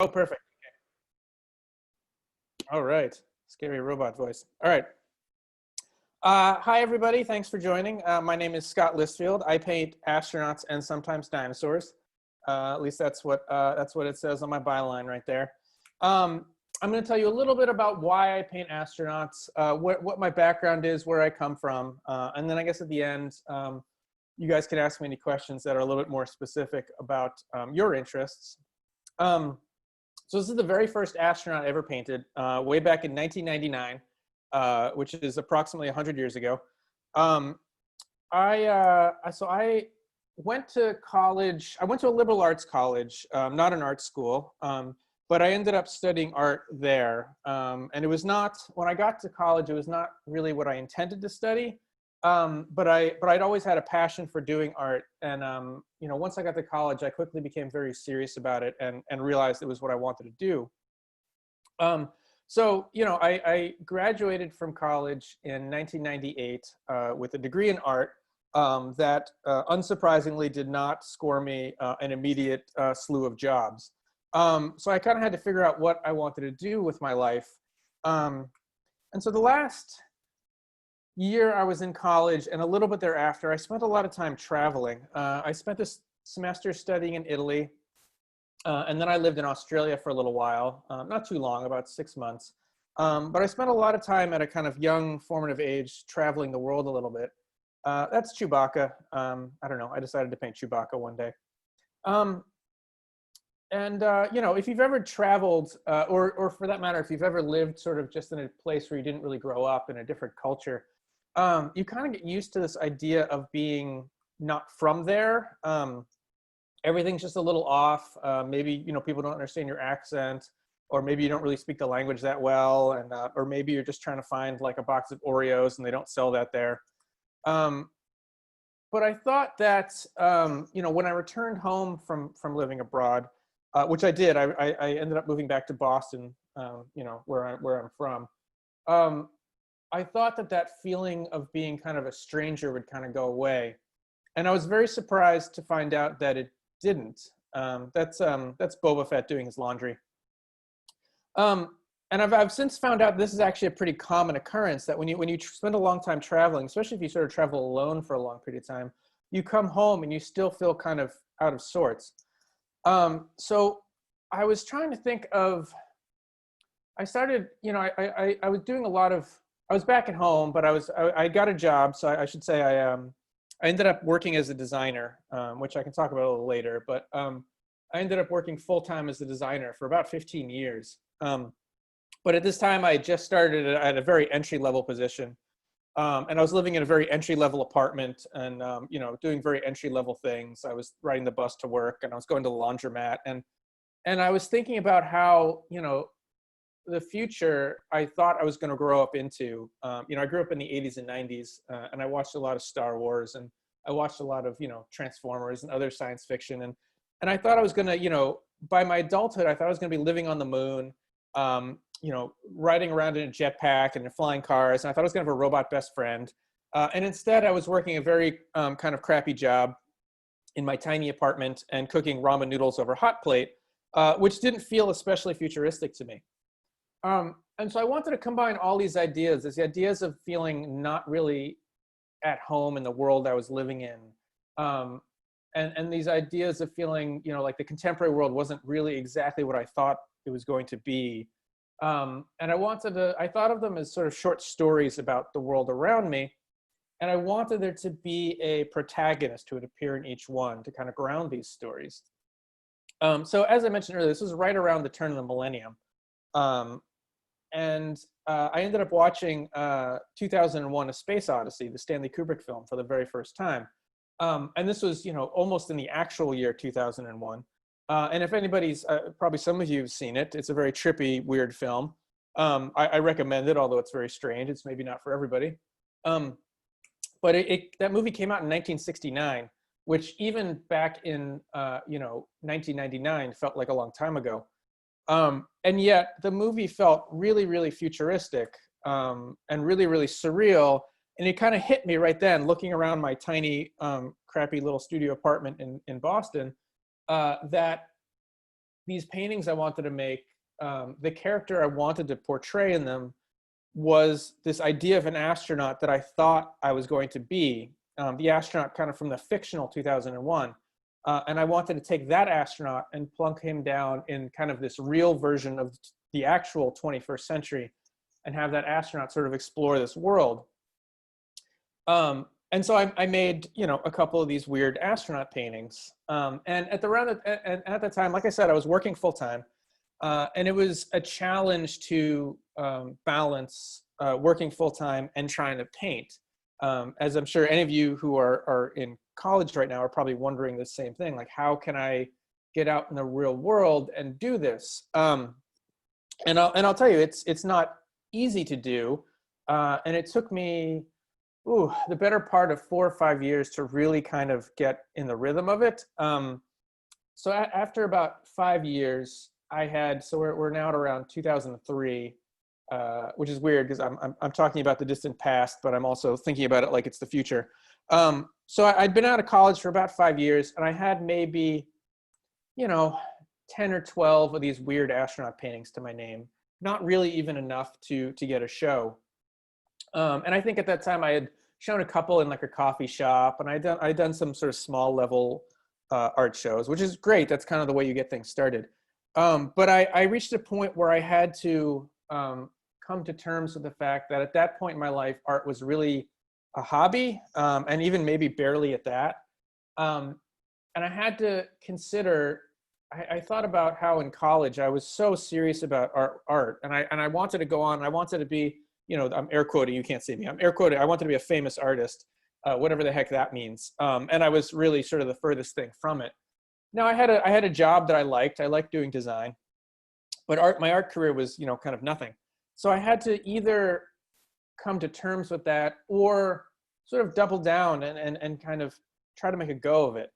Oh, perfect. All right. Scary robot voice. All right. Hi, everybody. Thanks for joining. My name is Scott Listfield. I paint astronauts and sometimes dinosaurs. At least that's what it says on my byline right there. I'm going to tell you a little bit about why I paint astronauts, what my background is, where I come from, and then I guess at the end, you guys can ask me any questions that are a little bit more specific about your interests. So this is the very first astronaut I ever painted, way back in 1999, which is approximately 100 years ago. I went to college. I went to a liberal arts college, not an art school, but I ended up studying art there. And it was not, when I got to college, it was not really what I intended to study. But I'd always had a passion for doing art, and once I got to college, I quickly became very serious about it and realized it was what I wanted to do. I graduated from college in 1998 with a degree in art that unsurprisingly did not score me an immediate slew of jobs. So I kind of had to figure out what I wanted to do with my life, and so the last year I was in college and a little bit thereafter, I spent a lot of time traveling. I spent this semester studying in Italy, and then I lived in Australia for a little while, not too long, about 6 months. But I spent a lot of time at a kind of young, formative age traveling the world a little bit. That's Chewbacca. I don't know, I decided to paint Chewbacca one day. If you've ever traveled, or for that matter, if you've ever lived sort of just in a place where you didn't really grow up in a different culture, you kind of get used to this idea of being not from there. Everything's just a little off. Maybe, people don't understand your accent, or maybe you don't really speak the language that well. And, or maybe you're just trying to find like a box of Oreos and they don't sell that there. But I thought that, when I returned home from living abroad, which I did, I ended up moving back to Boston, where I'm from. I thought that feeling of being kind of a stranger would kind of go away. And I was very surprised to find out that it didn't. That's Boba Fett doing his laundry. And I've since found out this is actually a pretty common occurrence, that when you spend a long time traveling, especially if you sort of travel alone for a long period of time, you come home and you still feel kind of out of sorts. So I was trying to think of, I started, I was doing a lot of, I was back at home, but I got a job. So I should say I ended up working as a designer, which I can talk about a little later, but I ended up working full-time as a designer for about 15 years. But at this time I just started at a very entry-level position. And I was living in a very entry-level apartment and, doing very entry-level things. I was riding the bus to work and I was going to the laundromat, and I was thinking about how, the future I thought I was going to grow up into. I grew up in the 80s and 90s, and I watched a lot of Star Wars, and I watched a lot of, Transformers and other science fiction. And I thought I was going to, by my adulthood, I thought I was going to be living on the moon, riding around in a jetpack and in flying cars. And I thought I was going to have a robot best friend. And instead, I was working a very kind of crappy job in my tiny apartment and cooking ramen noodles over hot plate, which didn't feel especially futuristic to me. And so I wanted to combine all these ideas of feeling not really at home in the world I was living in, and these ideas of feeling, like the contemporary world wasn't really exactly what I thought it was going to be. And I thought of them as sort of short stories about the world around me, and I wanted there to be a protagonist who would appear in each one to kind of ground these stories. So as I mentioned earlier, this was right around the turn of the millennium. I ended up watching 2001: A Space Odyssey, the Stanley Kubrick film, for the very first time. And this was, almost in the actual year 2001. And if anybody's, probably some of you have seen it, it's a very trippy, weird film. I recommend it, although it's very strange. It's maybe not for everybody. But that movie came out in 1969, which even back in, 1999 felt like a long time ago. And yet the movie felt really, really futuristic, and really, really surreal. And it kind of hit me right then, looking around my tiny, crappy little studio apartment in Boston, that these paintings I wanted to make, the character I wanted to portray in them was this idea of an astronaut that I thought I was going to be, the astronaut kind of from the fictional 2001. And I wanted to take that astronaut and plunk him down in kind of this real version of the actual 21st century and have that astronaut sort of explore this world. And so I made, a couple of these weird astronaut paintings. And at the time, like I said, I was working full time. And it was a challenge to balance working full time and trying to paint. As I'm sure any of you who are in college right now are probably wondering the same thing, like, how can I get out in the real world and do this? And I'll tell you, it's not easy to do. And it took me, the better part of 4 or 5 years to really kind of get in the rhythm of it. So after about 5 years, so we're now at around 2003, which is weird because I'm talking about the distant past, but I'm also thinking about it like it's the future. So I'd been out of college for about 5 years, and I had maybe, 10 or 12 of these weird astronaut paintings to my name. Not really even enough to get a show. And I think at that time I had shown a couple in like a coffee shop, and I'd done some sort of small level art shows, which is great. That's kind of the way you get things started. But I reached a point where I had to come to terms with the fact that at that point in my life, art was really a hobby, and even maybe barely at that. And I had to consider, I thought about how in college I was so serious about art, and I wanted to go on. I wanted to be, I'm air quoting. You can't see me. I'm air quoting. I wanted to be a famous artist, whatever the heck that means. And I was really sort of the furthest thing from it. Now I had a job that I liked. I liked doing design, but my art career was, kind of nothing. So I had to either come to terms with that or sort of double down and kind of try to make a go of it.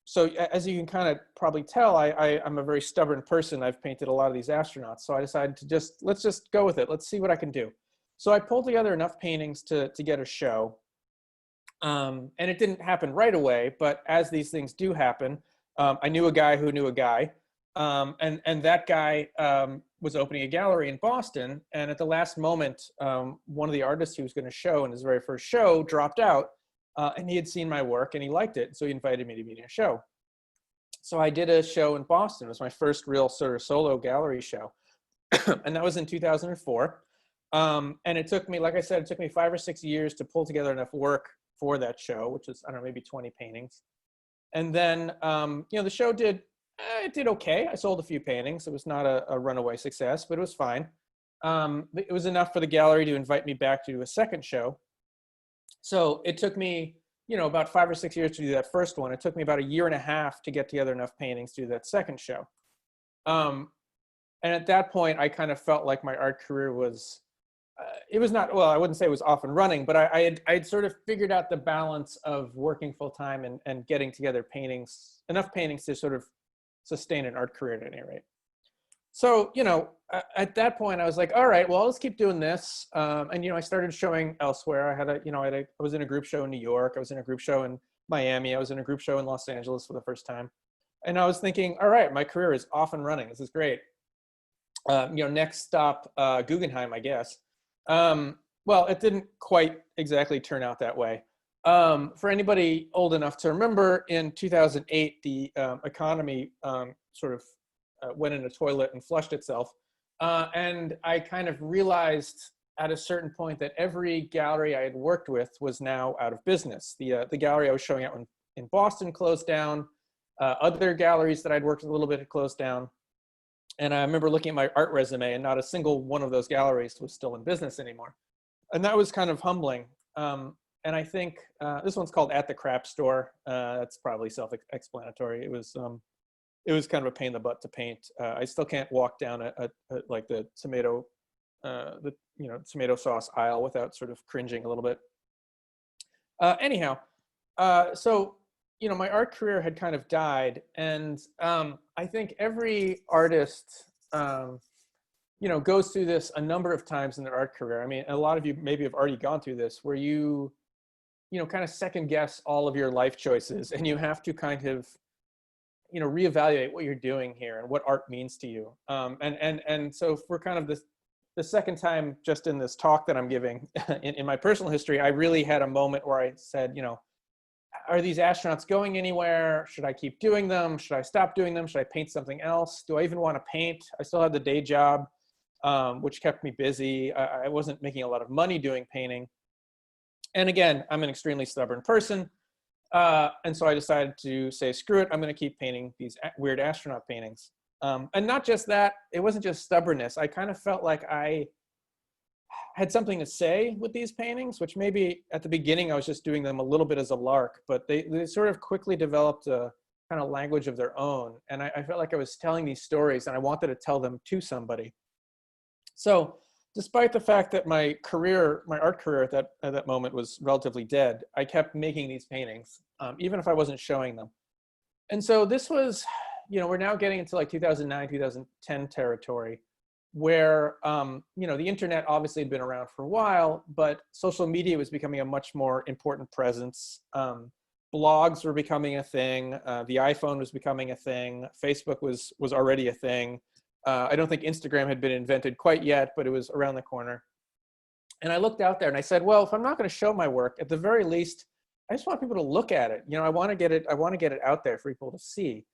So as you can kind of probably tell, I'm a very stubborn person. I've painted a lot of these astronauts. So I decided to let's just go with it. Let's see what I can do. So I pulled together enough paintings to get a show. And it didn't happen right away, but as these things do happen, I knew a guy who knew a guy. And that guy was opening a gallery in Boston. And at the last moment, one of the artists he was going to show in his very first show dropped out. And he had seen my work and he liked it. So he invited me to be in a show. So I did a show in Boston. It was my first real sort of solo gallery show. And that was in 2004. And it took me, like I said, it took me 5 or 6 years to pull together enough work for that show, which is, I don't know, maybe 20 paintings. And then, the show did okay. I sold a few paintings. It was not a runaway success, but it was fine. It was enough for the gallery to invite me back to do a second show. So it took me, about 5 or 6 years to do that first one. It took me about 1.5 years to get together enough paintings to do that second show. And at that point, I kind of felt like my art career was, it was not, well, I wouldn't say it was off and running, but I'd sort of figured out the balance of working full time and getting together enough paintings to sort of sustain an art career at any rate. So, at that point I was like, all right, well, let's keep doing this. And, I started showing elsewhere. I was in a group show in New York. I was in a group show in Miami. I was in a group show in Los Angeles for the first time. And I was thinking, all right, my career is off and running. This is great. Next stop, Guggenheim, I guess. Well, it didn't quite exactly turn out that way. For anybody old enough to remember, in 2008, the economy sort of went in a toilet and flushed itself. And I kind of realized at a certain point that every gallery I had worked with was now out of business. The gallery I was showing out in Boston closed down. Other galleries that I'd worked with a little bit had closed down. And I remember looking at my art resume, and not a single one of those galleries was still in business anymore. And that was kind of humbling. And I think this one's called At the Crap Store. That's probably self-explanatory. It was kind of a pain in the butt to paint. I still can't walk down like the tomato sauce aisle without sort of cringing a little bit. Anyhow, so my art career had kind of died, and I think every artist goes through this a number of times in their art career. I mean, a lot of you maybe have already gone through this, where you kind of second guess all of your life choices, and you have to kind of reevaluate what you're doing here and what art means to you. And so for kind of the second time just in this talk that I'm giving in my personal history, I really had a moment where I said, are these astronauts going anywhere? Should I keep doing them? Should I stop doing them? Should I paint something else? Do I even want to paint? I still had the day job, which kept me busy. I wasn't making a lot of money doing painting. And again, I'm an extremely stubborn person. And so I decided to say, screw it, I'm going to keep painting these weird astronaut paintings. And not just that, it wasn't just stubbornness. I kind of felt like I had something to say with these paintings, which maybe at the beginning I was just doing them a little bit as a lark, but they sort of quickly developed a kind of language of their own. And I felt like I was telling these stories and I wanted to tell them to somebody. So despite the fact that my art career at that moment was relatively dead, I kept making these paintings, even if I wasn't showing them. And so this was, we're now getting into like 2009, 2010 territory, where, the internet obviously had been around for a while, but social media was becoming a much more important presence. Blogs were becoming a thing. The iPhone was becoming a thing. Facebook was already a thing. I don't think Instagram had been invented quite yet, but it was around the corner. And I looked out there and I said, well, if I'm not going to show my work, at the very least, I just want people to look at it. I want to get it out there for people to see.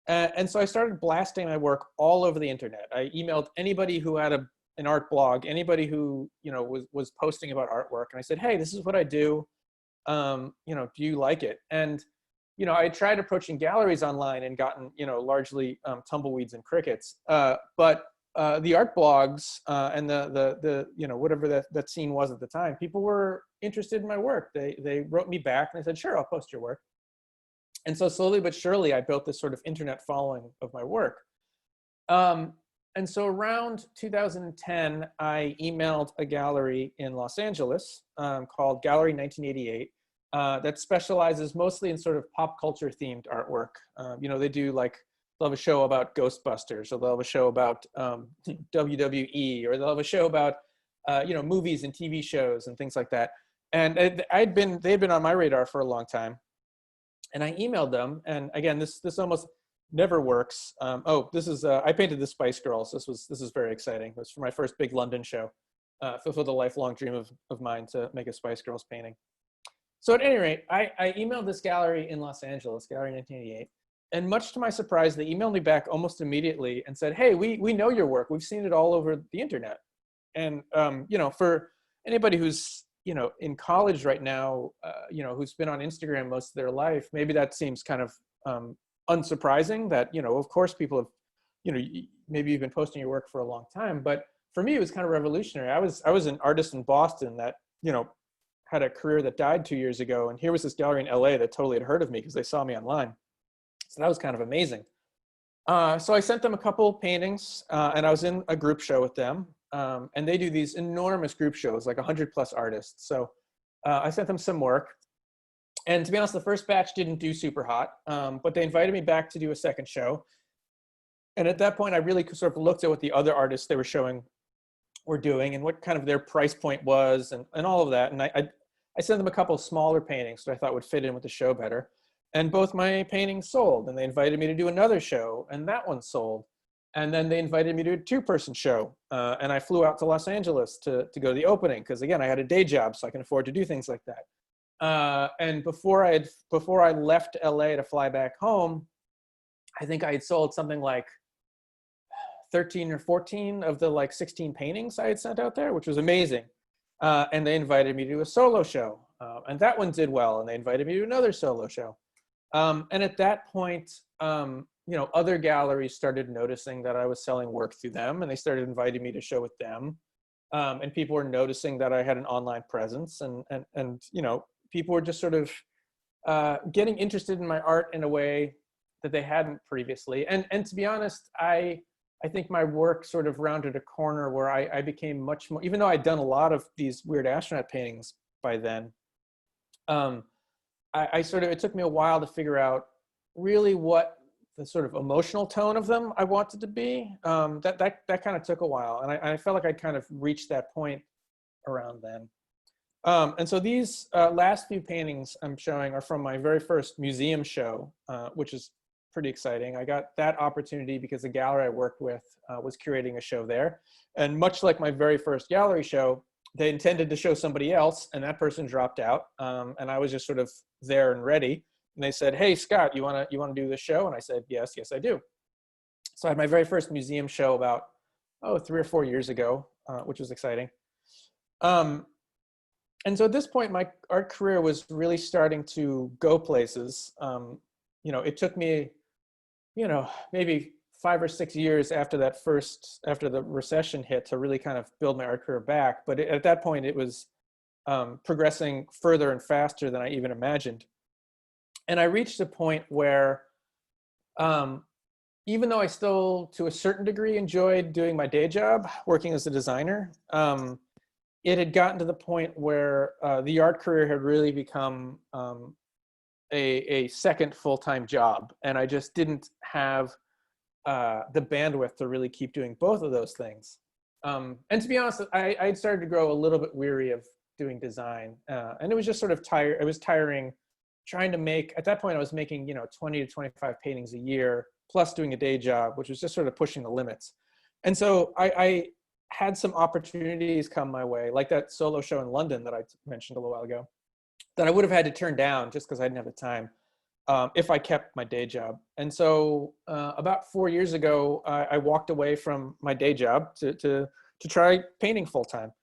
And so I started blasting my work all over the internet. I emailed anybody who had an art blog, anybody who, was posting about artwork. And I said, hey, this is what I do. Do you like it? And, I tried approaching galleries online and gotten, largely tumbleweeds and crickets. But the art blogs and the whatever that scene was at the time, people were interested in my work. They wrote me back and they said, sure, I'll post your work. And so slowly but surely, I built this sort of internet following of my work. And so around 2010, I emailed a gallery in Los Angeles called Gallery 1988 that specializes mostly in sort of pop culture themed artwork. They do they'll have a show about Ghostbusters, or they'll have a show about WWE, or they'll have a show about movies and TV shows and things like that. And they'd been on my radar for a long time. And I emailed them, and again, this almost never works. This is I painted the Spice Girls. This is very exciting. It was for my first big London show. Fulfilled a lifelong dream of mine to make a Spice Girls painting. So at any rate, I emailed this gallery in Los Angeles, Gallery 1988, and much to my surprise, they emailed me back almost immediately and said, "Hey, we know your work. We've seen it all over the internet." And for anybody who's in college right now, who's been on Instagram most of their life, maybe that seems kind of unsurprising that, of course people have, maybe you've been posting your work for a long time, but for me, it was kind of revolutionary. I was an artist in Boston that, had a career that died 2 years ago. And here was this gallery in LA that totally had heard of me because they saw me online. So that was kind of amazing. So I sent them a couple paintings and I was in a group show with them. And they do these enormous group shows, like 100+ artists. So I sent them some work. And to be honest, the first batch didn't do super hot, but they invited me back to do a second show. And at that point, I really sort of looked at what the other artists they were showing were doing and what kind of their price point was and all of that. And I sent them a couple of smaller paintings that I thought would fit in with the show better. And both my paintings sold. And they invited me to do another show, and that one sold. And then they invited me to a 2-person show. And I flew out to Los Angeles to go to the opening, because again, I had a day job, so I can afford to do things like that. And before I left LA to fly back home, I think I had sold something like 13 or 14 of the 16 paintings I had sent out there, which was amazing. And they invited me to a solo show. And that one did well. And they invited me to another solo show. And at that point, other galleries started noticing that I was selling work through them, and they started inviting me to show with them. And people were noticing that I had an online presence, and people were just sort of getting interested in my art in a way that they hadn't previously. And to be honest, I think my work sort of rounded a corner where I became much more, even though I'd done a lot of these weird astronaut paintings by then, it took me a while to figure out really what the sort of emotional tone of them I wanted to be. That kind of took a while. And I felt like I'd kind of reached that point around then. And so these last few paintings I'm showing are from my very first museum show, which is pretty exciting. I got that opportunity because the gallery I worked with was curating a show there. And much like my very first gallery show, they intended to show somebody else, and that person dropped out. And I was just sort of there and ready. And they said, "Hey, Scott, you wanna do this show?" And I said, yes, I do. So I had my very first museum show about, 3 or 4 years ago, which was exciting. And so at this point, my art career was really starting to go places. It took me, maybe 5 or 6 years after the recession hit to really kind of build my art career back. But at that point, it was progressing further and faster than I even imagined. And I reached a point where, even though I still, to a certain degree, enjoyed doing my day job, working as a designer, it had gotten to the point where the art career had really become a second full-time job. And I just didn't have the bandwidth to really keep doing both of those things. And to be honest, I'd started to grow a little bit weary of doing design. And it was just sort of it was tiring trying to make, at that point I was making, 20 to 25 paintings a year, plus doing a day job, which was just sort of pushing the limits. And so I had some opportunities come my way, like that solo show in London that I mentioned a little while ago, that I would have had to turn down just because I didn't have the time if I kept my day job. And so about 4 years ago, I walked away from my day job to try painting full time.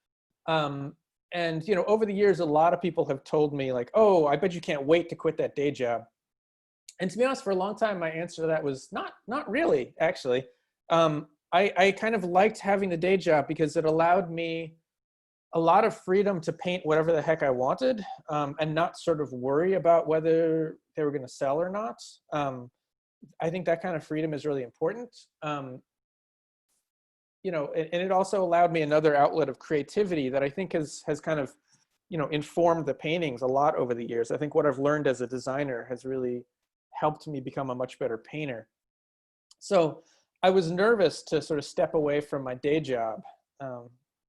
And over the years, a lot of people have told me like, "Oh, I bet you can't wait to quit that day job." And to be honest, for a long time, my answer to that was not really, actually. I kind of liked having the day job because it allowed me a lot of freedom to paint whatever the heck I wanted, and not sort of worry about whether they were going to sell or not. I think that kind of freedom is really important. And it also allowed me another outlet of creativity that I think has kind of, informed the paintings a lot over the years. I think what I've learned as a designer has really helped me become a much better painter. So I was nervous to sort of step away from my day job.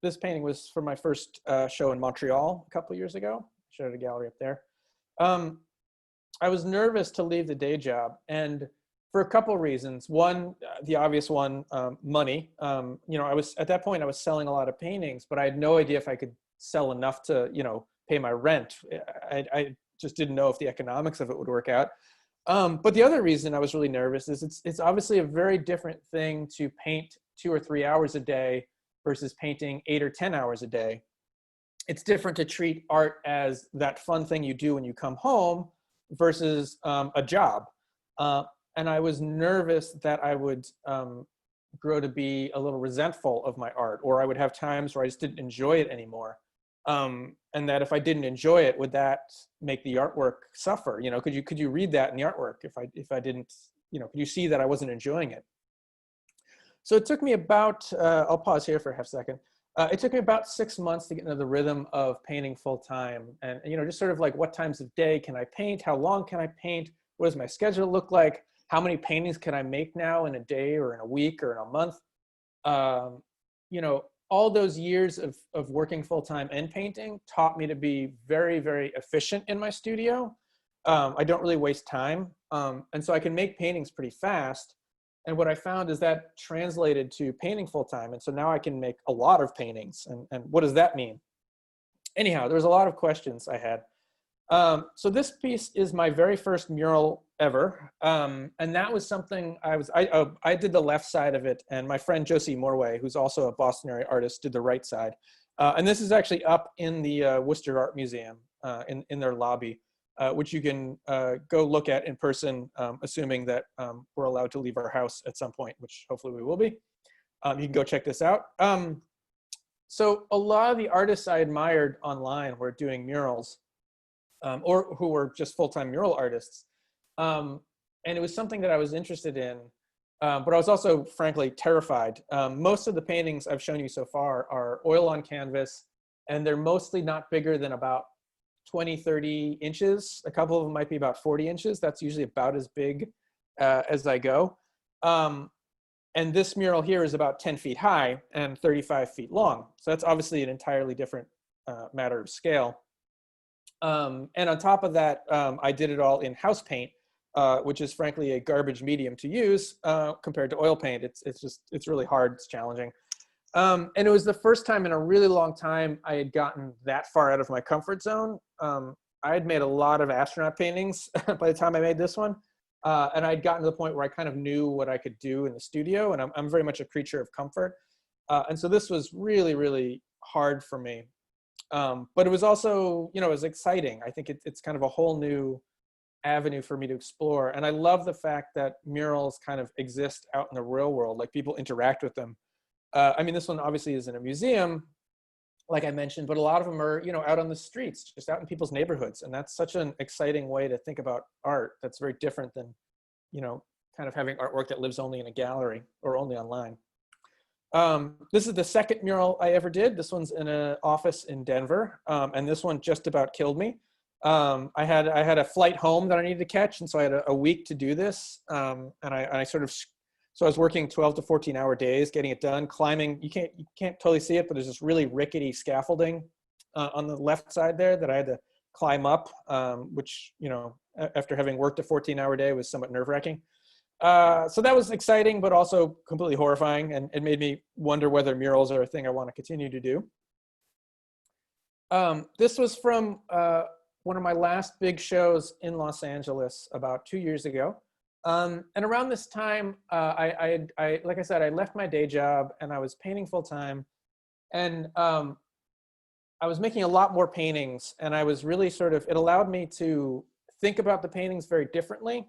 This painting was for my first show in Montreal a couple of years ago. I showed at a gallery up there. I was nervous to leave the day job, and for a couple of reasons. One, the obvious one, money. I was, at that point, I was selling a lot of paintings, but I had no idea if I could sell enough to, pay my rent. I just didn't know if the economics of it would work out. But the other reason I was really nervous is it's obviously a very different thing to paint 2 or 3 hours a day versus painting 8 or 10 hours a day. It's different to treat art as that fun thing you do when you come home versus a job. And I was nervous that I would grow to be a little resentful of my art, or I would have times where I just didn't enjoy it anymore. And that if I didn't enjoy it, would that make the artwork suffer? Could you read that in the artwork if I didn't, could you see that I wasn't enjoying it? So it took me about, I'll pause here for a half second. It took me about 6 months to get into the rhythm of painting full time. And, just sort of like, what times of day can I paint? How long can I paint? What does my schedule look like? How many paintings can I make now in a day or in a week or in a month? All those years of working full time and painting taught me to be very, very efficient in my studio. I don't really waste time. And so I can make paintings pretty fast. And what I found is that translated to painting full time. And so now I can make a lot of paintings. And what does that mean? Anyhow, there was a lot of questions I had. So this piece is my very first mural ever. And that was something I did the left side of it, and my friend Josie Morway, who's also a Boston area artist, did the right side. And this is actually up in the Worcester Art Museum in their lobby, which you can go look at in person, assuming that we're allowed to leave our house at some point, which hopefully we will be. You can go check this out. So a lot of the artists I admired online were doing murals. Or who were just full-time mural artists. And it was something that I was interested in, but I was also, frankly, terrified. Most of the paintings I've shown you so far are oil on canvas, and they're mostly not bigger than about 20, 30 inches. A couple of them might be about 40 inches. That's usually about as big as I go. And this mural here is about 10 feet high and 35 feet long. So that's obviously an entirely different matter of scale. And on top of that, I did it all in house paint, which is frankly a garbage medium to use compared to oil paint. It's really hard, it's challenging. And it was the first time in a really long time I had gotten that far out of my comfort zone. I had made a lot of astronaut paintings by the time I made this one. And I'd gotten to the point where I kind of knew what I could do in the studio, and I'm very much a creature of comfort. And so this was really, really hard for me. But it was also, it was exciting. I think it's kind of a whole new avenue for me to explore. And I love the fact that murals kind of exist out in the real world, like people interact with them. I mean, this one obviously is in a museum, like I mentioned, but a lot of them are, out on the streets, just out in people's neighborhoods. And that's such an exciting way to think about art. That's very different than, kind of having artwork that lives only in a gallery or only online. This is the second mural I ever did. This one's in an office in Denver. And this one just about killed me. I had a flight home that I needed to catch. And so I had a week to do this. And I so I was working 12 to 14-hour days, getting it done, climbing. You can't totally see it, but there's this really rickety scaffolding on the left side there that I had to climb up, which, after having worked a 14-hour day was somewhat nerve-wracking. So that was exciting, but also completely horrifying, and it made me wonder whether murals are a thing I want to continue to do. This was from one of my last big shows in Los Angeles about 2 years ago. And around this time, like I said, I left my day job and I was painting full time, and I was making a lot more paintings, and I was really it allowed me to think about the paintings very differently.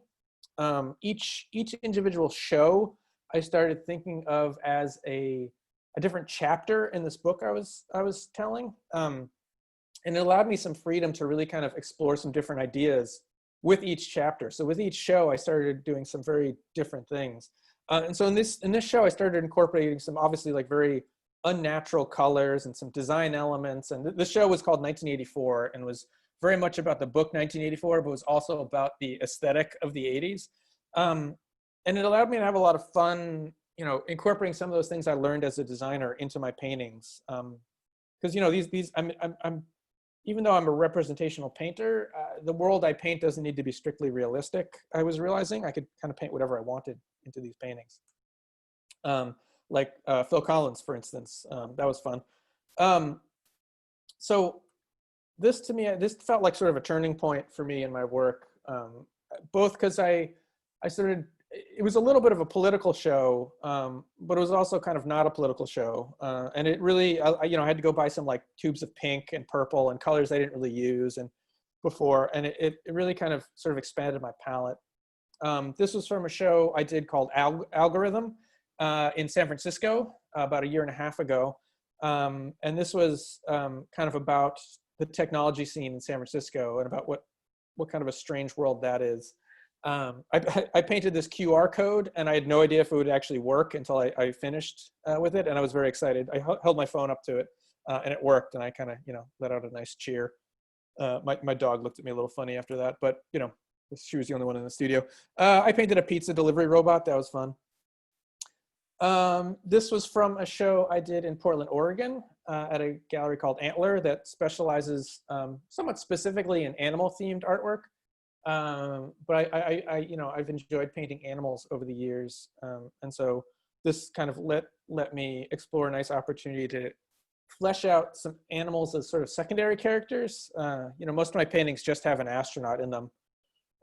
Each individual show I started thinking of as a different chapter in this book I was telling, and it allowed me some freedom to really kind of explore some different ideas with each chapter. So with each show, I started doing some very different things. And so in this show, I started incorporating some obviously like very unnatural colors and some design elements. And the show was called 1984 and was very much about the book 1984, but was also about the aesthetic of the 80s. And it allowed me to have a lot of fun, incorporating some of those things I learned as a designer into my paintings. Because I'm even though I'm a representational painter, the world I paint doesn't need to be strictly realistic. I was realizing I could kind of paint whatever I wanted into these paintings. Like Phil Collins, for instance, that was fun. So this to me, this felt like sort of a turning point for me in my work, both because I started, it was a little bit of a political show, but it was also kind of not a political show. And it really, I had to go buy some like tubes of pink and purple and colors I didn't really use before. And it really kind of sort of expanded my palette. This was from a show I did called Algorithm in San Francisco about 1.5 years ago. And this was kind of about the technology scene in San Francisco and about what kind of a strange world that is. I painted this QR code, and I had no idea if it would actually work until I finished with it, and I was very excited. I held my phone up to it, and it worked, and I kind of, let out a nice cheer. My dog looked at me a little funny after that, but, she was the only one in the studio. I painted a pizza delivery robot. That was fun. This was from a show I did in Portland, Oregon, at a gallery called Antler that specializes somewhat specifically in animal-themed artwork. But I've enjoyed painting animals over the years. And so this kind of let me explore a nice opportunity to flesh out some animals as sort of secondary characters. Most of my paintings just have an astronaut in them.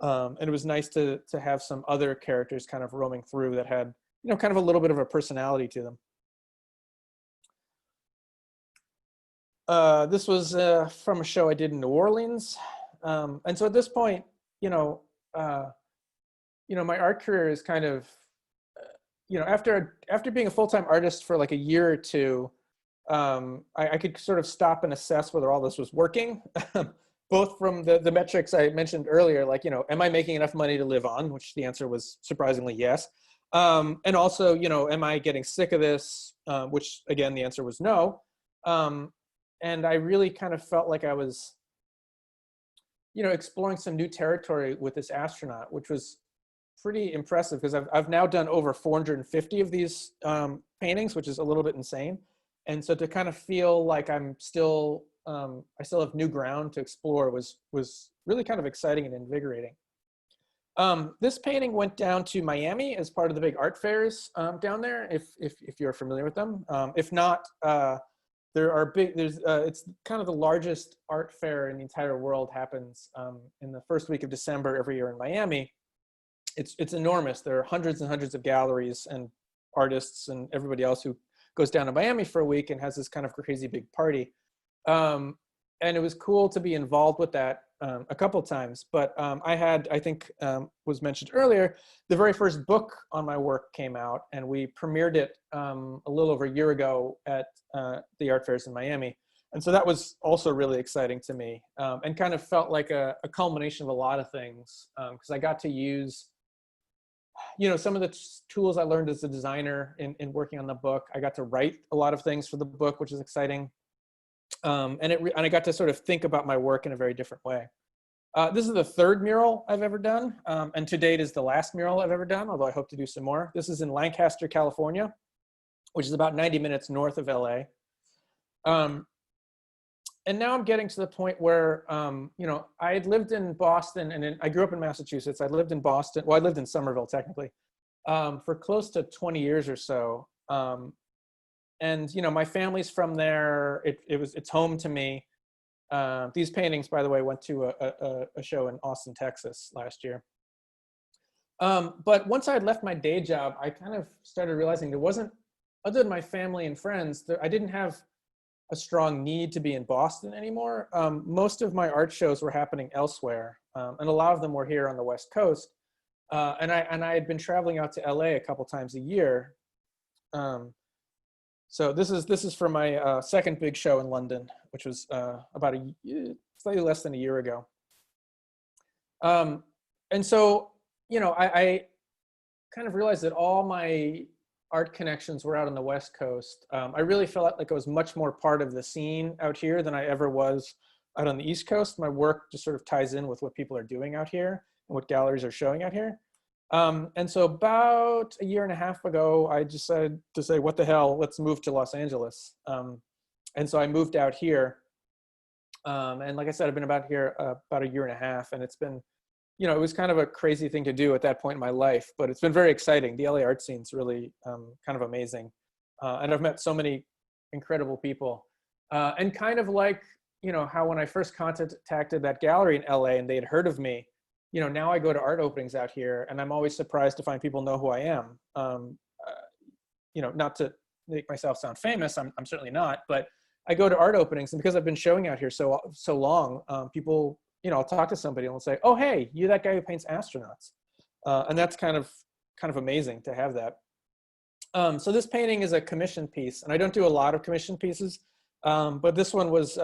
And it was nice to have some other characters kind of roaming through that had, kind of a little bit of a personality to them. This was from a show I did in New Orleans. And so at this point, my art career is kind of, after being a full-time artist for like 1 year or 2, I could sort of stop and assess whether all this was working, both from the metrics I mentioned earlier, like, am I making enough money to live on, which the answer was surprisingly yes. And also, am I getting sick of this, which again, the answer was no. And I really kind of felt like I was, exploring some new territory with this astronaut, which was pretty impressive because I've now done over 450 of these paintings, which is a little bit insane. And so to kind of feel like I'm still, I still have new ground to explore was really kind of exciting and invigorating. This painting went down to Miami as part of the big art fairs down there, if you're familiar with them. If not, there are it's kind of the largest art fair in the entire world, happens in the first week of December every year in Miami. It's enormous. There are hundreds and hundreds of galleries and artists and everybody else who goes down to Miami for a week and has this kind of crazy big party. And it was cool to be involved with that a couple times. But I think was mentioned earlier, the very first book on my work came out, and we premiered it a little over a year ago at the art fairs in Miami. And so that was also really exciting to me, and kind of felt like a culmination of a lot of things, because I got to use, some of the tools I learned as a designer in working on the book. I got to write a lot of things for the book, which is exciting. And I got to sort of think about my work in a very different way. This is the third mural I've ever done, and to date is the last mural I've ever done, although I hope to do some more. This is in Lancaster, California, which is about 90 minutes north of LA. And now I'm getting to the point where, I had lived in Boston, and I grew up in Massachusetts. I lived in Boston. Well, I lived in Somerville, technically, for close to 20 years or so. And, my family's from there. It's home to me. These paintings, by the way, went to a show in Austin, Texas last year. But once I had left my day job, I kind of started realizing there wasn't, other than my family and friends, I didn't have a strong need to be in Boston anymore. Most of my art shows were happening elsewhere, and a lot of them were here on the West Coast. And I had been traveling out to LA a couple times a year. So this is for my second big show in London, which was about slightly less than a year ago. And so, I kind of realized that all my art connections were out on the West Coast. I really felt like I was much more part of the scene out here than I ever was out on the East Coast. My work just sort of ties in with what people are doing out here and what galleries are showing out here. And so about a year and a half ago, I decided to say, what the hell, let's move to Los Angeles. And so I moved out here. And like I said, I've been about here about a year and a half, and it's been, it was kind of a crazy thing to do at that point in my life, but it's been very exciting. The LA art scene's really kind of amazing. And I've met so many incredible people. And kind of like, how when I first contacted that gallery in LA and they had heard of me, now I go to art openings out here, and I'm always surprised to find people know who I am. Not to make myself sound famous, I'm certainly not, but I go to art openings, and because I've been showing out here so long, people, I'll talk to somebody and they'll say, "Oh, hey, you're that guy who paints astronauts," and that's kind of amazing to have that. So this painting is a commission piece, and I don't do a lot of commission pieces, but this one was,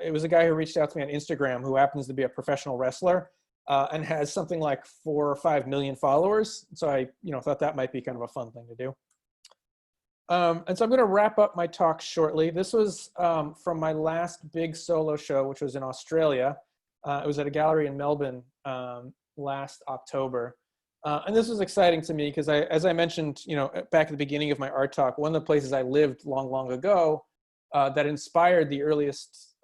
it was a guy who reached out to me on Instagram who happens to be a professional wrestler. And has something like 4 or 5 million followers. So I, thought that might be kind of a fun thing to do. And so I'm going to wrap up my talk shortly. This was from my last big solo show, which was in Australia. It was at a gallery in Melbourne last October. And this was exciting to me because as I mentioned, back at the beginning of my art talk, one of the places I lived long ago that inspired my earliest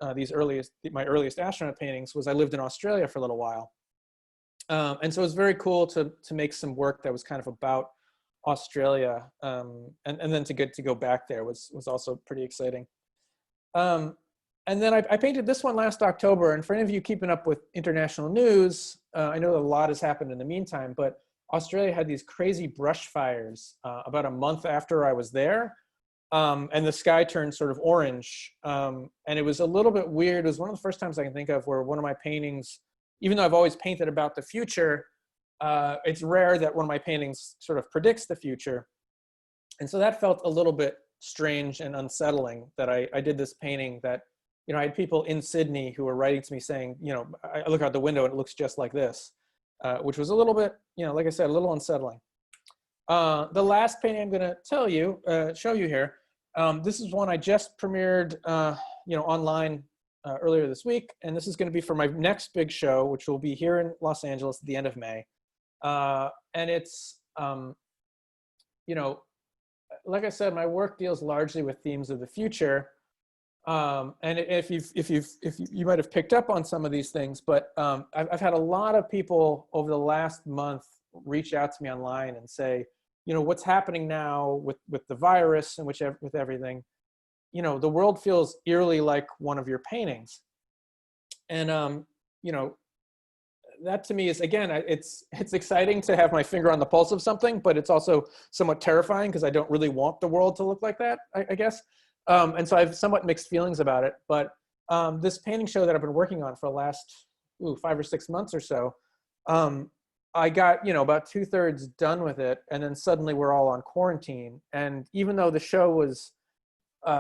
astronaut paintings was I lived in Australia for a little while. And so it was very cool to make some work that was kind of about Australia, and then to get to go back there was also pretty exciting. And then I painted this one last October, and for any of you keeping up with international news, I know a lot has happened in the meantime, but Australia had these crazy brush fires about a month after I was there, and the sky turned sort of orange, and it was a little bit weird. It was one of the first times I can think of where one of my paintings, even though I've always painted about the future, it's rare that one of my paintings sort of predicts the future. And so that felt a little bit strange and unsettling that I did this painting that, I had people in Sydney who were writing to me saying, I look out the window and it looks just like this, which was a little bit, like I said, a little unsettling. The last painting I'm going to show you here, this is one I just premiered, online earlier this week, and this is going to be for my next big show, which will be here in Los Angeles at the end of May. And it's, like I said, my work deals largely with themes of the future, And if you might have picked up on some of these things, but I've had a lot of people over the last month reach out to me online and say, what's happening now with the virus and with everything, the world feels eerily like one of your paintings. And, that to me is, again, it's exciting to have my finger on the pulse of something, but it's also somewhat terrifying because I don't really want the world to look like that, I guess. And so I have somewhat mixed feelings about it. But this painting show that I've been working on for the last 5 or 6 months or so, I got, about 2/3 done with it. And then suddenly we're all on quarantine. And even though the show was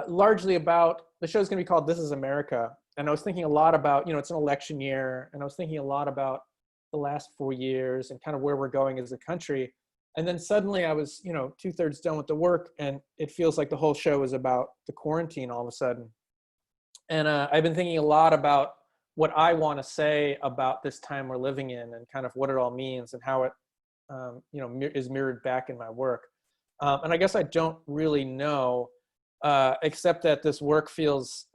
largely about, the show's going to be called This Is America. And I was thinking a lot about, it's an election year. And I was thinking a lot about the last 4 years and kind of where we're going as a country. And then suddenly I was, 2/3 done with the work, and it feels like the whole show is about the quarantine all of a sudden. And I've been thinking a lot about what I want to say about this time we're living in and kind of what it all means and how it, is mirrored back in my work. And I guess I don't really know, except that this work feels,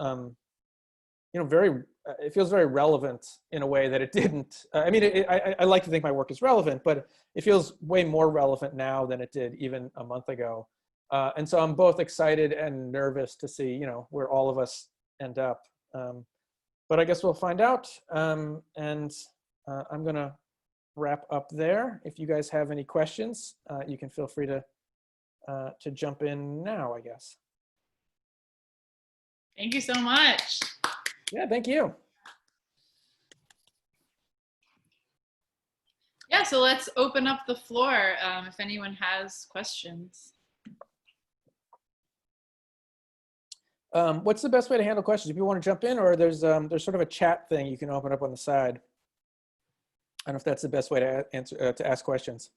it feels very relevant in a way that it didn't. I like to think my work is relevant, but it feels way more relevant now than it did even a month ago. And so I'm both excited and nervous to see, where all of us end up. But I guess we'll find out. And I'm going to wrap up there. If you guys have any questions, you can feel free to jump in now, I guess. Thank you so much. Yeah, thank you. Yeah, so let's open up the floor if anyone has questions. What's the best way to handle questions? If you want to jump in, or there's sort of a chat thing you can open up on the side. I don't know if that's the best way to answer to ask questions.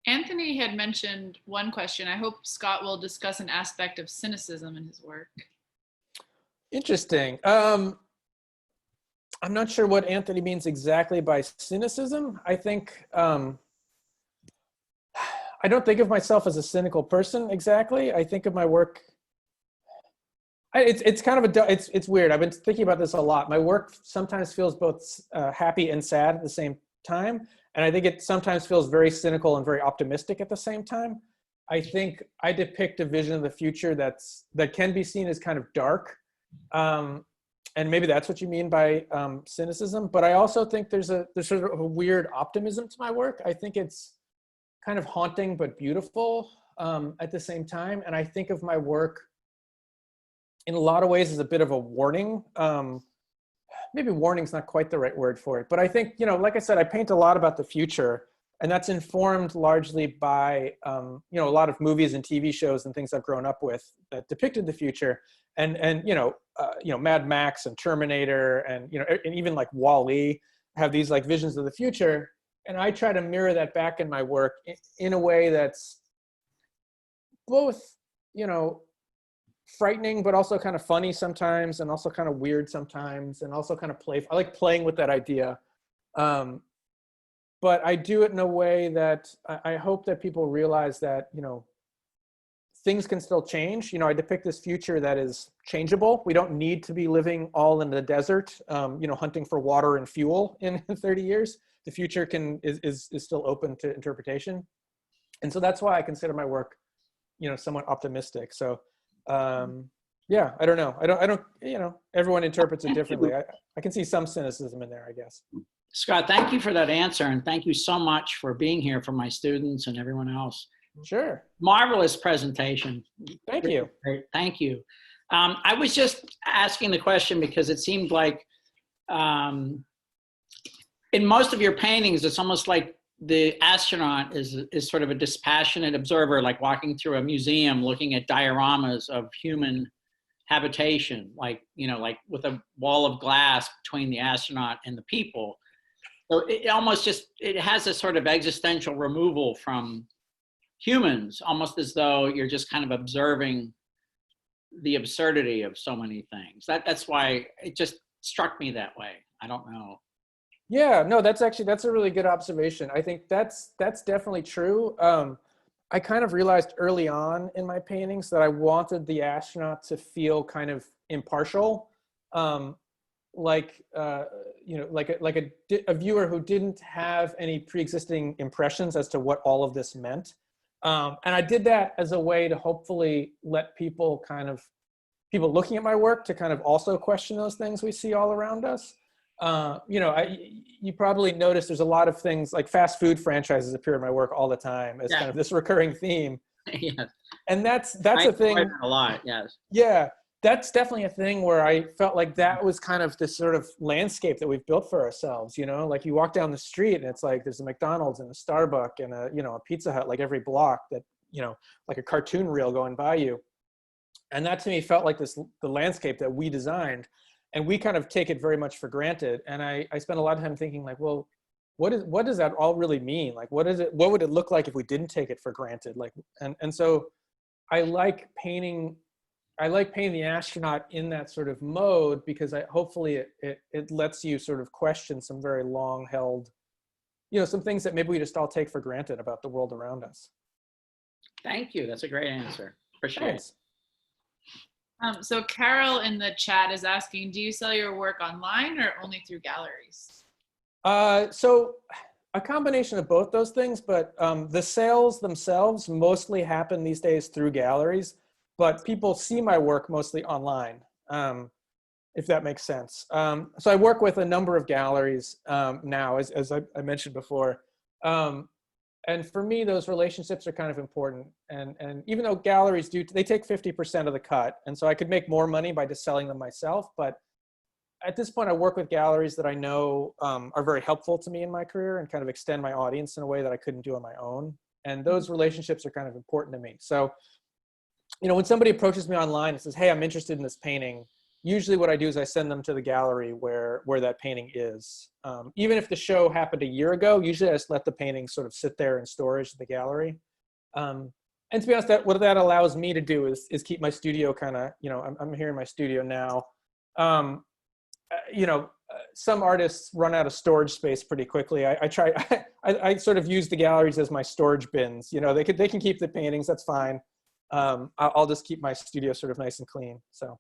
Anthony had mentioned one question. I hope Scott will discuss an aspect of cynicism in his work. Interesting. I'm not sure what Anthony means exactly by cynicism. I think, I don't think of myself as a cynical person exactly. I think of my work, it's kind of it's weird. I've been thinking about this a lot. My work sometimes feels both happy and sad at the same time. And I think it sometimes feels very cynical and very optimistic at the same time. I think I depict a vision of the future that can be seen as kind of dark. And maybe that's what you mean by cynicism. But I also think there's sort of a weird optimism to my work. I think it's kind of haunting but beautiful at the same time. And I think of my work in a lot of ways as a bit of a warning. Maybe warning's not quite the right word for it, but I think, like I said, I paint a lot about the future, and that's informed largely by, a lot of movies and TV shows and things I've grown up with that depicted the future, and Mad Max and Terminator and even like Wall-E have these like visions of the future, and I try to mirror that back in my work in a way that's both, frightening, but also kind of funny sometimes, and also kind of weird sometimes, and also kind of playful. I like playing with that idea. But I do it in a way that I hope that people realize that, things can still change. You know, I depict this future that is changeable. We don't need to be living all in the desert, hunting for water and fuel in 30 years. The future is still open to interpretation. And so that's why I consider my work, somewhat optimistic. So, yeah, I don't know. I don't, everyone interprets it differently. I can see some cynicism in there, I guess. Scott, thank you for that answer. And thank you so much for being here for my students and everyone else. Sure. Marvelous presentation. Thank you. Great. Thank you. I was just asking the question because it seemed like in most of your paintings, it's almost like the astronaut is sort of a dispassionate observer, like walking through a museum, looking at dioramas of human habitation, like with a wall of glass between the astronaut and the people. So it almost it has a sort of existential removal from humans, almost as though you're just kind of observing the absurdity of so many things. That's why it just struck me that way. I don't know. Yeah, no, that's a really good observation. I think that's definitely true. I kind of realized early on in my paintings that I wanted the astronaut to feel kind of impartial, um, like a viewer who didn't have any pre-existing impressions as to what all of this meant. And I did that as a way to hopefully let people looking at my work to kind of also question those things we see all around us. You probably noticed there's a lot of things like fast food franchises appear in my work all the time as kind of this recurring theme. Yes. And that's I a thing. enjoy that a lot. Yes. Yeah, that's definitely a thing where I felt like that was kind of this sort of landscape that we've built for ourselves. Like you walk down the street and it's like there's a McDonald's and a Starbucks and a Pizza Hut like every block, that like a cartoon reel going by you. And that to me felt like the landscape that we designed, and we kind of take it very much for granted. And I spent a lot of time thinking like, well, what does that all really mean? Like, what would it look like if we didn't take it for granted? Like, and so I like painting the astronaut in that sort of mode, because hopefully it lets you sort of question some very long held, some things that maybe we just all take for granted about the world around us. Thank you. That's a great answer. Appreciate it. So Carol in the chat is asking, do you sell your work online or only through galleries? So a combination of both those things, but the sales themselves mostly happen these days through galleries, but people see my work mostly online, if that makes sense. So I work with a number of galleries now, as I mentioned before. And for me, those relationships are kind of important. And even though galleries they take 50% of the cut. And so I could make more money by just selling them myself. But at this point, I work with galleries that I know are very helpful to me in my career and kind of extend my audience in a way that I couldn't do on my own. And those relationships are kind of important to me. So, when somebody approaches me online and says, hey, I'm interested in this painting, usually what I do is I send them to the gallery where that painting is. Even if the show happened a year ago, usually I just let the painting sort of sit there in storage in the gallery. And to be honest, what that allows me to do is keep my studio kind of, I'm here in my studio now. Some artists run out of storage space pretty quickly. I sort of use the galleries as my storage bins. They can keep the paintings, that's fine. I'll just keep my studio sort of nice and clean, so.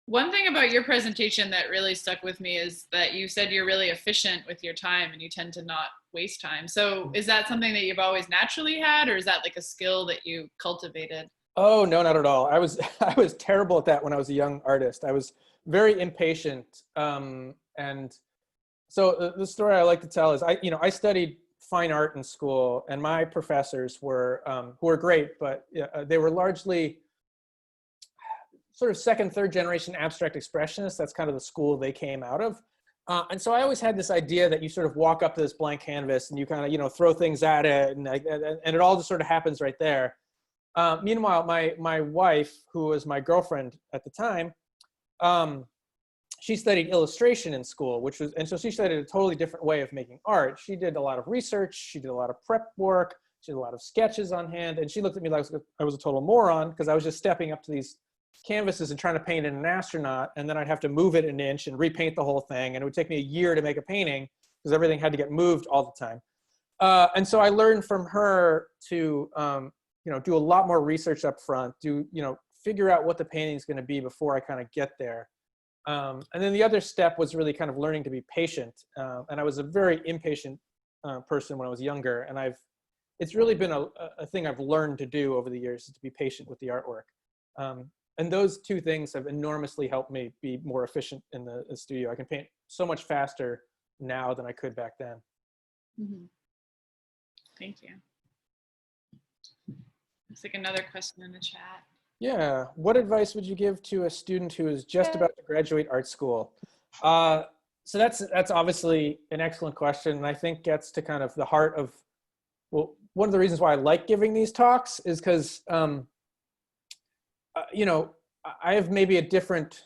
One thing about your presentation that really stuck with me is that you said you're really efficient with your time and you tend to not waste time. So is that something that you've always naturally had, or is that like a skill that you cultivated? Oh, no, not at all. I was terrible at that when I was a young artist. I was very impatient. And so the story I like to tell is I studied fine art in school, and my professors were, who were great, but they were largely sort of second, third generation abstract expressionists. That's kind of the school they came out of. And so I always had this idea that you sort of walk up to this blank canvas and you kind of, throw things at it, and it all just sort of happens right there. Meanwhile, my wife, who was my girlfriend at the time, she studied illustration in school, and so she studied a totally different way of making art. She did a lot of research, she did a lot of prep work, she did a lot of sketches on hand, and she looked at me like I was a total moron because I was just stepping up to these canvases and trying to paint an astronaut, and then I'd have to move it an inch and repaint the whole thing, and it would take me a year to make a painting because everything had to get moved all the time. And so I learned from her to do a lot more research up front, figure out what the painting is going to be before I kind of get there. And then the other step was really kind of learning to be patient. And I was a very impatient person when I was younger, and it's really been a thing I've learned to do over the years, is to be patient with the artwork. And those two things have enormously helped me be more efficient in the studio. I can paint so much faster now than I could back then. Mm-hmm. Thank you. Looks like another question in the chat. Yeah, what advice would you give to a student who is just about to graduate art school? So that's obviously an excellent question, and I think gets to kind of the heart of, well, one of the reasons why I like giving these talks is because I have maybe a different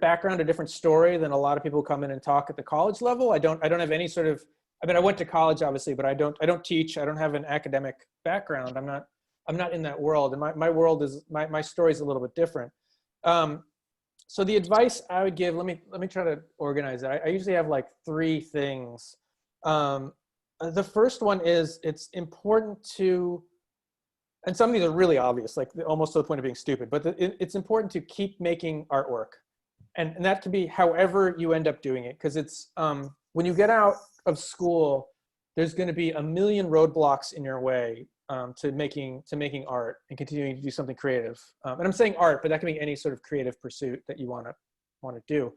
background, a different story than a lot of people who come in and talk at the college level. I don't have any sort of, I went to college obviously, but I don't teach. I don't have an academic background. I'm not in that world, and my world is, my story is a little bit different. So the advice I would give, let me try to organize it. I usually have like three things. The first one is it's important to, and some of these are really obvious, like almost to the point of being stupid, but it's important to keep making artwork. And that can be however you end up doing it. Because it's, when you get out of school, there's going to be a million roadblocks in your way to making art and continuing to do something creative. And I'm saying art, but that can be any sort of creative pursuit that you want to do.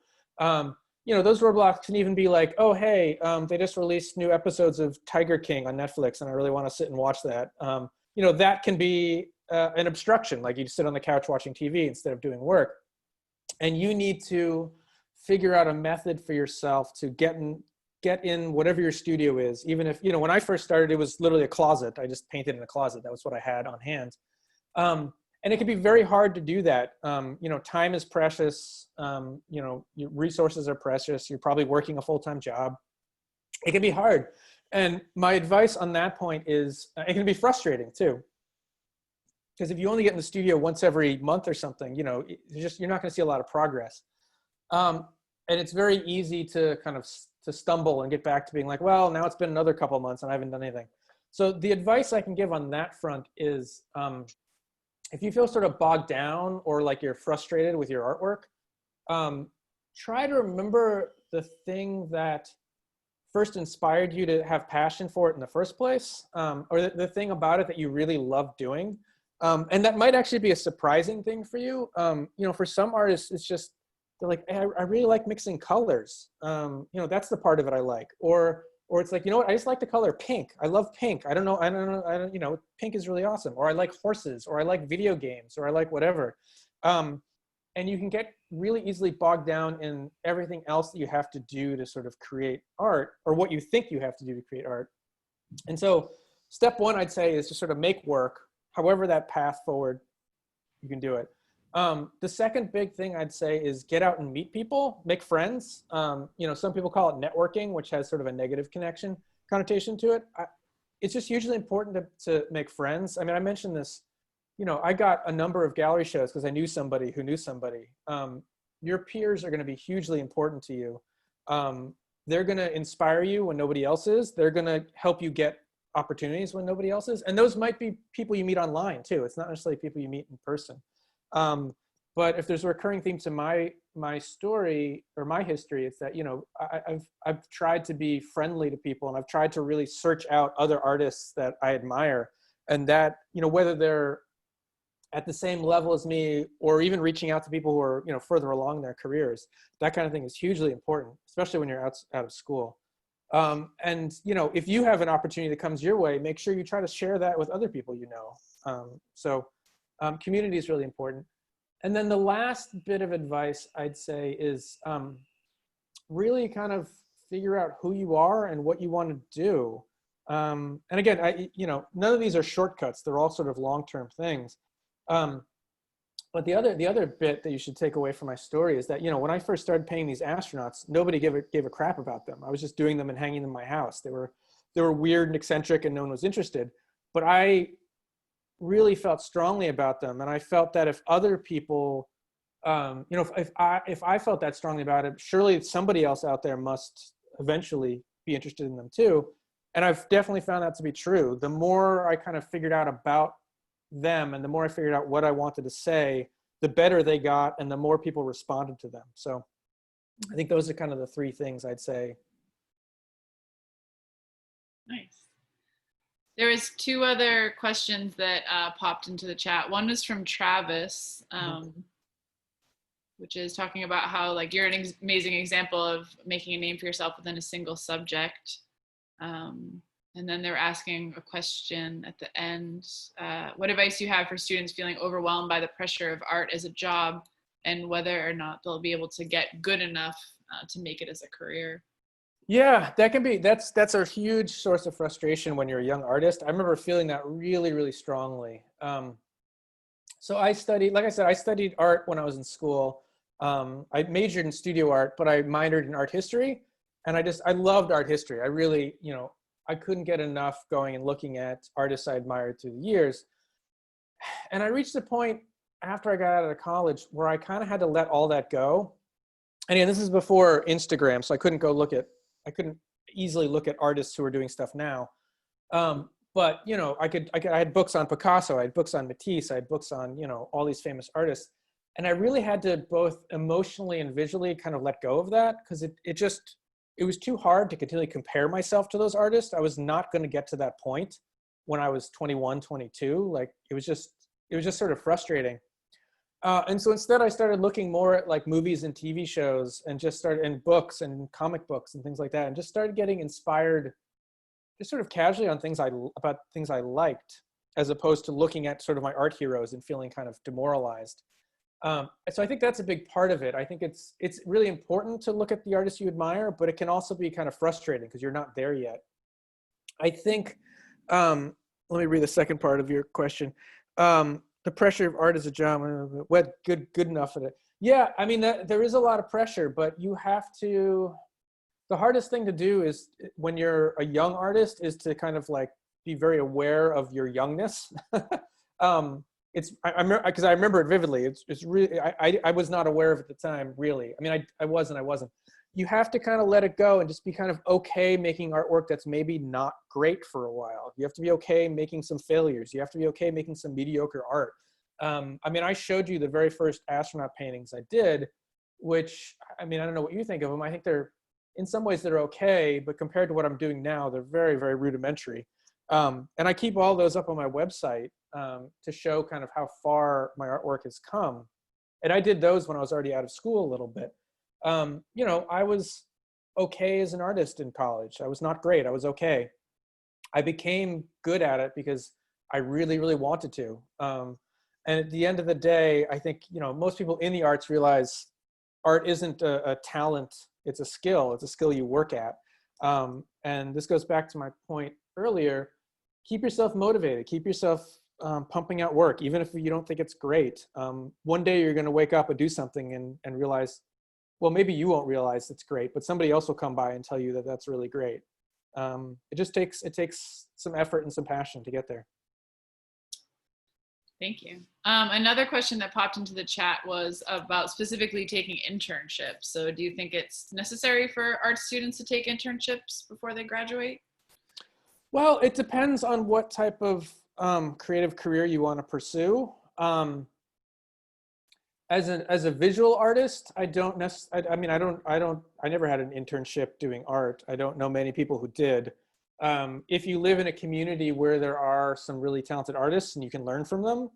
You know, those roadblocks can even be like, oh, hey, they just released new episodes of Tiger King on Netflix, and I really want to sit and watch that. You know, that can be an obstruction, like you sit on the couch watching TV instead of doing work. And you need to figure out a method for yourself to get in whatever your studio is. Even if, you know, when I first started, it was literally a closet. I just painted in a closet. That was what I had on hand. And it can be very hard to do that. You know, time is precious. You know, your resources are precious. You're probably working a full-time job. It can be hard. And my advice on that point is, it can be frustrating too. Because if you only get in the studio once every month or something, you know, you're not going to see a lot of progress. And it's very easy to kind of to stumble and get back to being like, well, now it's been another couple of months and I haven't done anything. So the advice I can give on that front is, if you feel sort of bogged down or like you're frustrated with your artwork, try to remember the thing that first inspired you to have passion for it in the first place, or the thing about it that you really love doing. And that might actually be a surprising thing for you. You know, for some artists, it's just, they're like, hey, I really like mixing colors. You know, that's the part of it I like. Or it's like, you know what, I just like the color pink. I love pink. I don't know, you know, pink is really awesome. Or I like horses, or I like video games, or I like whatever. And you can get really easily bogged down in everything else that you have to do to sort of create art, or what you think you have to do to create art. And so step one, I'd say, is to sort of make work, however that path forward, you can do it. The second big thing I'd say is get out and meet people, make friends. You know, some people call it networking, which has sort of a negative connotation to it. It's just hugely important to make friends. I mean, I mentioned this, you know, I got a number of gallery shows because I knew somebody who knew somebody. Your peers are going to be hugely important to you. They're going to inspire you when nobody else is. They're going to help you get opportunities when nobody else is. And those might be people you meet online too. It's not necessarily people you meet in person. But if there's a recurring theme to my story or my history, it's that, you know, I've tried to be friendly to people, and I've tried to really search out other artists that I admire, and that, you know, whether they're at the same level as me, or even reaching out to people who are, you know, further along in their careers, that kind of thing is hugely important, especially when you're out of school. And, you know, if you have an opportunity that comes your way, make sure you try to share that with other people, you know. Community is really important. And then the last bit of advice I'd say is really kind of figure out who you are and what you want to do. And again, you know, none of these are shortcuts. They're all sort of long-term things. But the other bit that you should take away from my story is that, you know, when I first started painting these astronauts, nobody gave a crap about them. I was just doing them and hanging them in my house. They were weird and eccentric, and no one was interested. But I really felt strongly about them, and I felt that if other people, you know, if I felt that strongly about it, surely somebody else out there must eventually be interested in them too. And I've definitely found that to be true. The more I kind of figured out about them, and the more I figured out what I wanted to say, the better they got, and the more people responded to them. So I think those are kind of the three things I'd say. Nice. There was two other questions that popped into the chat. One was from Travis, which is talking about how, like, you're an amazing example of making a name for yourself within a single subject. And then they're asking a question at the end. What advice do you have for students feeling overwhelmed by the pressure of art as a job, and whether or not they'll be able to get good enough to make it as a career? Yeah, that's a huge source of frustration when you're a young artist. I remember feeling that really, really strongly. So I studied, like I said, I studied art when I was in school. I majored in studio art, but I minored in art history. And I loved art history. I really, you know, I couldn't get enough going and looking at artists I admired through the years. And I reached a point after I got out of college where I kind of had to let all that go. And again, this is before Instagram, so I couldn't easily look at artists who are doing stuff now. But you know, I had books on Picasso, I had books on Matisse, I had books on, you know, all these famous artists, and I really had to both emotionally and visually kind of let go of that, because it was too hard to continually compare myself to those artists. I was not going to get to that point when I was 21, 22. Like it was just sort of frustrating. And so instead I started looking more at like movies and TV shows, and and books and comic books and things like that, and just started getting inspired just sort of casually on about things I liked, as opposed to looking at sort of my art heroes and feeling kind of demoralized. So I think that's a big part of it. I think it's really important to look at the artists you admire, but it can also be kind of frustrating because you're not there yet. I think, let me read the second part of your question. The pressure of art as a job, what good enough at it. Yeah, I mean, there is a lot of pressure, but you have to, the hardest thing to do is when you're a young artist is to kind of like be very aware of your youngness. Because I remember it vividly. It's really, I was not aware of it at the time, really. I mean, I was and I wasn't. You have to kind of let it go and just be kind of okay making artwork that's maybe not great for a while. You have to be okay making some failures. You have to be okay making some mediocre art. I mean, I showed you the very first astronaut paintings I did, which, I mean, I don't know what you think of them. I think in some ways they're okay, but compared to what I'm doing now, they're very, very rudimentary. And I keep all those up on my website to show kind of how far my artwork has come. And I did those when I was already out of school a little bit. You know, I was okay as an artist in college. I was not great. I was okay. I became good at it because I really, really wanted to. And at the end of the day, I think, you know, most people in the arts realize art isn't a talent. It's a skill. It's a skill you work at. And this goes back to my point earlier. Keep yourself motivated. Keep yourself pumping out work, even if you don't think it's great. One day you're going to wake up and do something and realize, well, maybe you won't realize it's great, but somebody else will come by and tell you that that's really great. It takes some effort and some passion to get there. Thank you. Another question that popped into the chat was about specifically taking internships. So do you think it's necessary for art students to take internships before they graduate? Well, it depends on what type of creative career you want to pursue. As a visual artist, I never had an internship doing art. I don't know many people who did. If you live in a community where there are some really talented artists and you can learn from them,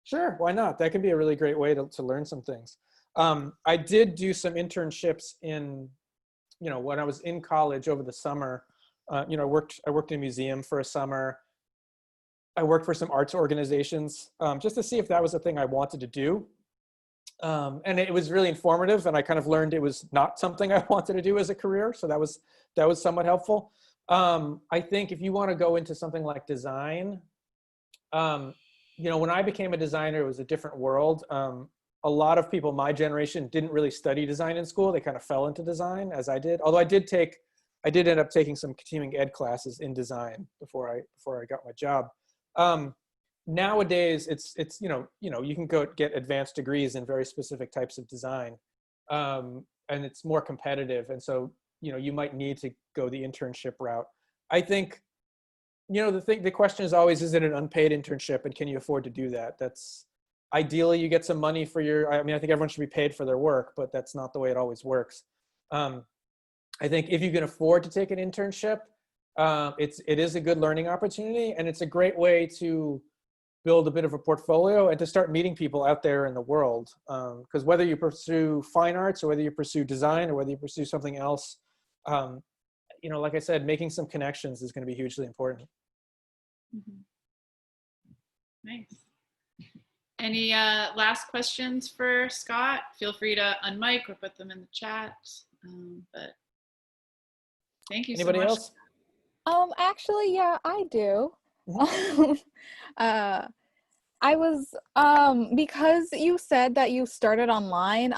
sure, why not? That can be a really great way to learn some things. I did do some internships in, you know, when I was in college over the summer. You know, I worked in a museum for a summer. I worked for some arts organizations just to see if that was the thing I wanted to do. And it was really informative, and I kind of learned it was not something I wanted to do as a career. So that was somewhat helpful. I think if you want to go into something like design, you know, when I became a designer, it was a different world. A lot of people my generation didn't really study design in school. They kind of fell into design, as I did. Although I did end up taking some continuing ed classes in design before I got my job. Nowadays, it's you know you can go get advanced degrees in very specific types of design, and it's more competitive. And so, you know, you might need to go the internship route. I think, you know, the question is always, is it an unpaid internship, and can you afford to do that? That's ideally you get some money for I mean, I think everyone should be paid for their work, but that's not the way it always works. I think if you can afford to take an internship, it is a good learning opportunity, and it's a great way to build a bit of a portfolio and to start meeting people out there in the world. Because whether you pursue fine arts or whether you pursue design or whether you pursue something else, you know, like I said, making some connections is going to be hugely important. Mm-hmm. Nice. Any last questions for Scott? Feel free to unmic or put them in the chat. But thank you Anybody so much. else? Actually, yeah, I do. I was because you said that you started online,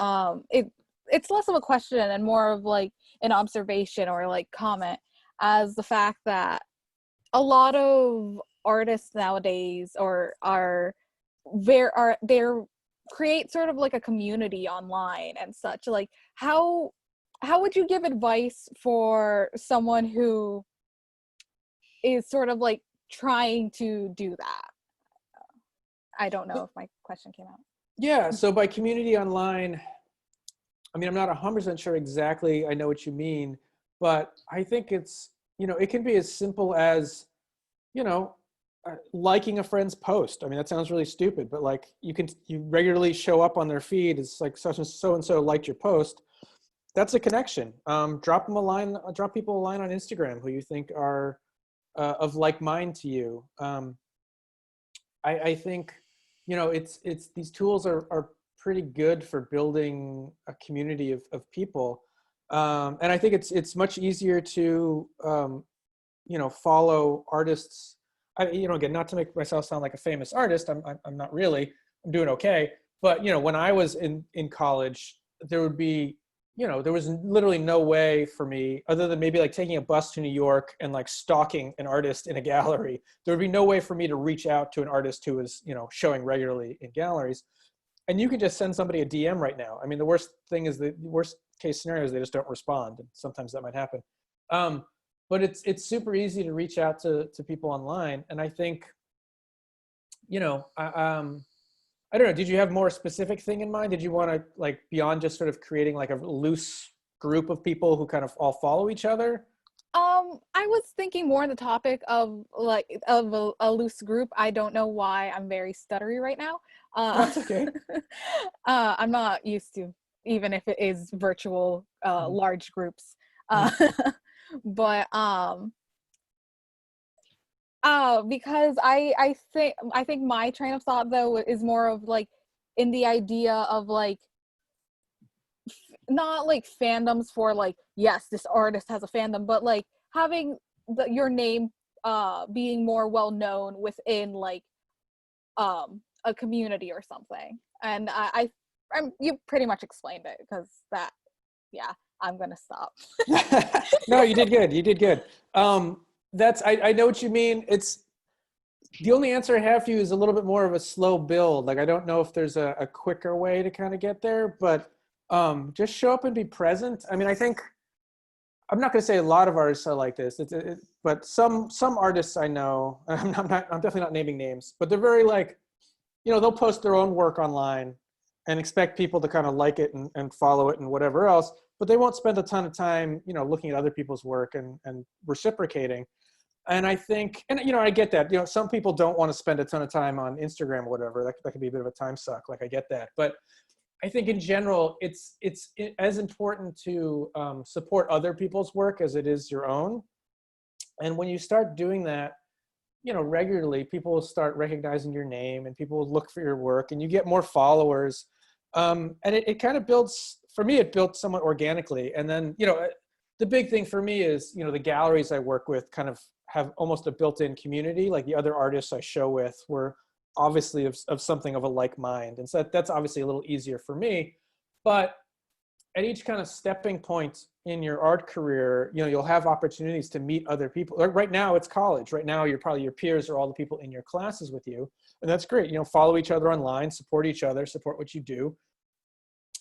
it's less of a question and more of like an observation or like comment, as the fact that a lot of artists nowadays they're create sort of like a community online and such. Like, how how would you give advice for someone who is sort of like trying to do that? I don't know if my question came out. Yeah, so by community online, I mean, I'm not 100% sure exactly I know what you mean, but I think it's, it can be as simple as, you know, liking a friend's post. I mean, that sounds really stupid, but like you regularly show up on their feed. It's like such and so liked your post. That's a connection. Drop people a line on Instagram who you think are of like mind to you. I think, it's these tools are pretty good for building a community of people. And I think it's much easier to, follow artists. Again, not to make myself sound like a famous artist, I'm not really, I'm doing okay. But, when I was in college, there would be, there was literally no way for me, other than maybe like taking a bus to New York and like stalking an artist in a gallery. There would be no way for me to reach out to an artist who was, showing regularly in galleries. And you can just send somebody a DM right now. I mean, the worst case scenario is they just don't respond. And sometimes that might happen. But it's super easy to reach out to people online. And I think, I don't know, did you have more specific thing in mind? Did you want to, like, beyond just sort of creating like a loose group of people who kind of all follow each other? I was thinking more on the topic of a loose group. I don't know why I'm very stuttery right now. That's okay. I'm not used to, even if it is virtual, large groups. But because I think my train of thought though is more of like in the idea of like not like fandoms for like, yes, this artist has a fandom, but like having your name being more well known within like a community or something. And you pretty much explained it, because that, yeah, I'm gonna stop. No, you did good. You did good. I know what you mean. It's the only answer I have for you is a little bit more of a slow build. Like, I don't know if there's a quicker way to kind of get there, but just show up and be present. I mean, I think, I'm not going to say a lot of artists are like this, but some artists I know, I'm definitely not naming names, but they're very like, they'll post their own work online and expect people to kind of like it and follow it and whatever else, but they won't spend a ton of time, looking at other people's work and reciprocating. And I think, and I get that, some people don't want to spend a ton of time on Instagram or whatever. That could be a bit of a time suck. Like, I get that. But I think in general, it's as important to support other people's work as it is your own. And when you start doing that, regularly, people will start recognizing your name and people will look for your work and you get more followers. And it kind of builds, for me, it built somewhat organically. And then, the big thing for me is, the galleries I work with kind of have almost a built-in community. Like, the other artists I show with were obviously of something of a like mind. And so that's obviously a little easier for me. But at each kind of stepping point in your art career, you'll have opportunities to meet other people. Like right now, it's college. Right now, your peers are all the people in your classes with you. And that's great. Follow each other online, support each other, support what you do.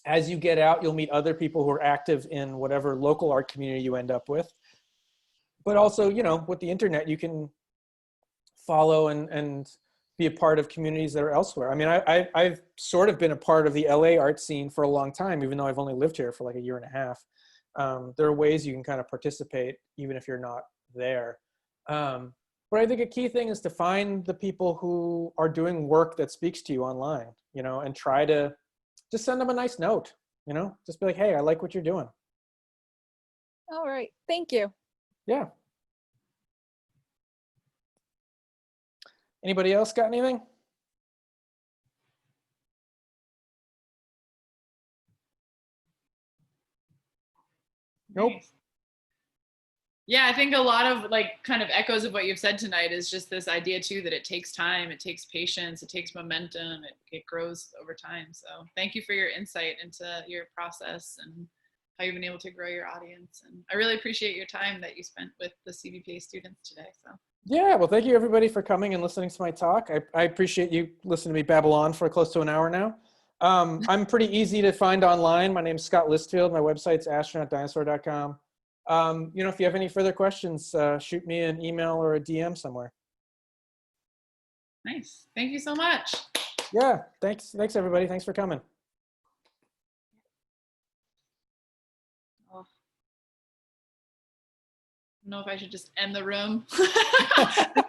As you get out, you'll meet other people who are active in whatever local art community you end up with. But also, with the internet, you can follow and be a part of communities that are elsewhere. I mean, I've sort of been a part of the LA art scene for a long time, even though I've only lived here for like a year and a half. There are ways you can kind of participate, even if you're not there. But I think a key thing is to find the people who are doing work that speaks to you online, and try to just send them a nice note, just be like, hey, I like what you're doing. All right. Thank you. Yeah. Anybody else got anything? Nope. Nice. Yeah, I think a lot of like kind of echoes of what you've said tonight is just this idea too that it takes time, it takes patience, it takes momentum, it grows over time. So thank you for your insight into your process and how you've been able to grow your audience. And I really appreciate your time that you spent with the CVPA students today. So yeah, well, thank you everybody for coming and listening to my talk. I appreciate you listening to me babble on for close to an hour now. I'm pretty easy to find online. My name's Scott Listfield. My website's astronautdinosaur.com. If you have any further questions, shoot me an email or a DM somewhere. Nice. Thank you so much. Yeah, thanks everybody. Thanks for coming. Oh. I don't know if I should just end the room. This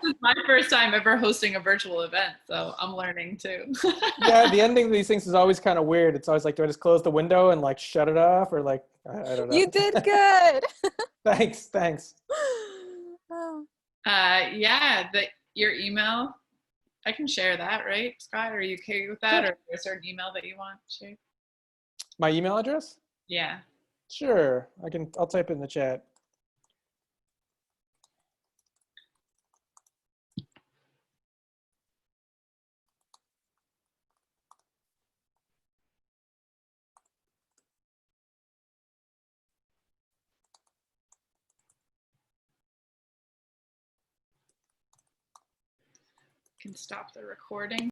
is my first time ever hosting a virtual event, so I'm learning too. Yeah, the ending of these things is always kind of weird. It's always like, do I just close the window and like shut it off, or like, I don't know. You did good. Thanks. Yeah, your email, I can share that, right, Scott? Are you okay with that? Sure. Or is there a certain email that you want to share? My email address? Yeah. Sure, I'll type it in the chat. Can stop the recording.